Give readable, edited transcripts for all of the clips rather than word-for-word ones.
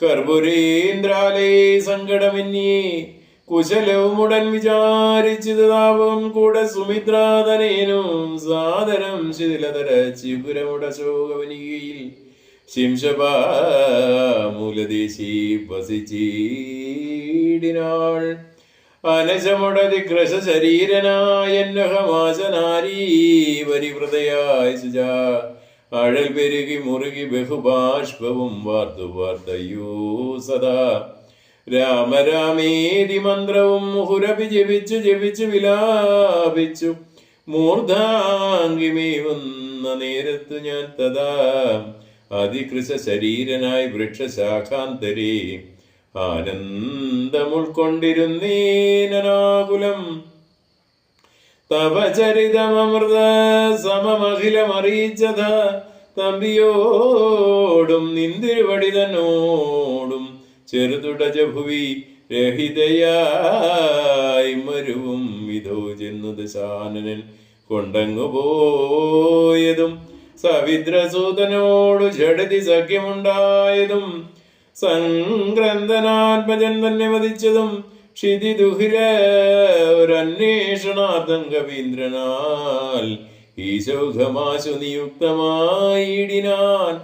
കർപ്പുരേന്ദ്രാലേ സങ്കടമെന്നിയെ കുശലവുമുടൻ വിചാരിച്ചത് താപം കൂടെ സുമിത്രാതനേനും സാദരം ശിഥിലതര ചിപുരമുട ശോകവനികയിൽ ശിംശപാമൂലദേശി വസിച്ചീടിനാൾ അനശമുടതി കൃശ ശരീരനായന്നഹമാശനാരീ പരിവൃതയായി സുജ അഴൽ പെരുകി മുറുകി ബഹുബാഷ്പവും വാർത്തു വാർത്തയോ സദാ രാമരാമേതി മന്ത്രവും മുഹുരപി ജപിച്ചു ജപിച്ചു വിലാപിച്ചു മൂർധാംഗിമേവുന്ന നേരത്തു ഞാൻ തഥാ അതികൃശ ശരീരനായി വൃക്ഷശാഖാന്തരേ ആനന്ദമുൾക്കൊണ്ടിരുന്നേനാകുലം തപചരിതമൃത സമമഖിലമറിയിച്ചത തമ്പിയോടും നിന്തിരുവടിതനോടും ചെറുതുടജ ഭുവി രഹിതയായി മരുവും വിധോ ചെന്നു ദശാനനൻ കൊണ്ടങ്ങു പോയതും സവിദ്രസൂതനോടു ജഡതി സഖ്യമുണ്ടായതും സംഗ്രന്ഥനാത്മജൻ തന്നെ വധിച്ചതും ക്ഷിതിദുഹിര ഒരന്വേഷണാർത്ഥം കവീന്ദ്രനാൽ ഈശോഘമാശു നിയുക്തമായിടിനാൻ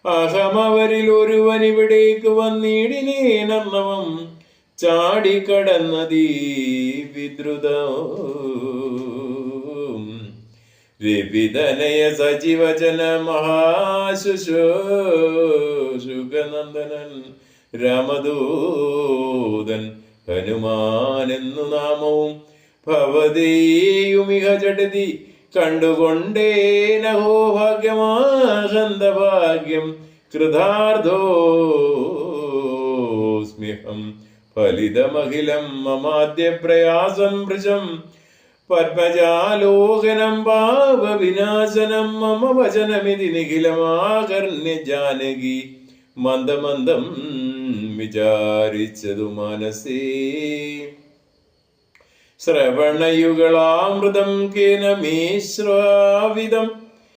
അഹമവരിൽ ഒരുവനിവിടേക്ക് വന്നിടിനേനർണവം ചാടിക്കടന്നതീ വിദ്രുത വിവിധനയ സജീവജന മഹാശുശുകനന്ദനൻ രാമദൂതൻ ഹനുമാനെന്നു നാമവും ഭവതേയുമിഹ ജഡതി കണ്ടുകൊണ്ടേനഹോ ഭാഗ്യമാഹന്ത ഭാഗ്യം കൃതാർത്ഥോസ്മ്യഹം ഫലിതമഖിലം മമാദ്യ പ്രയാസം വൃശം പത്മജാലോകനം പാപവിനാശനം മമ വചനമിതി നിഖിലമാകർണ്യ ജാനകി മന്ദമന്ദം വിചാരിച്ചതു മനസേ ശ്രവണയുഗളാമൃതം കേന മേ ശ്രാവിതം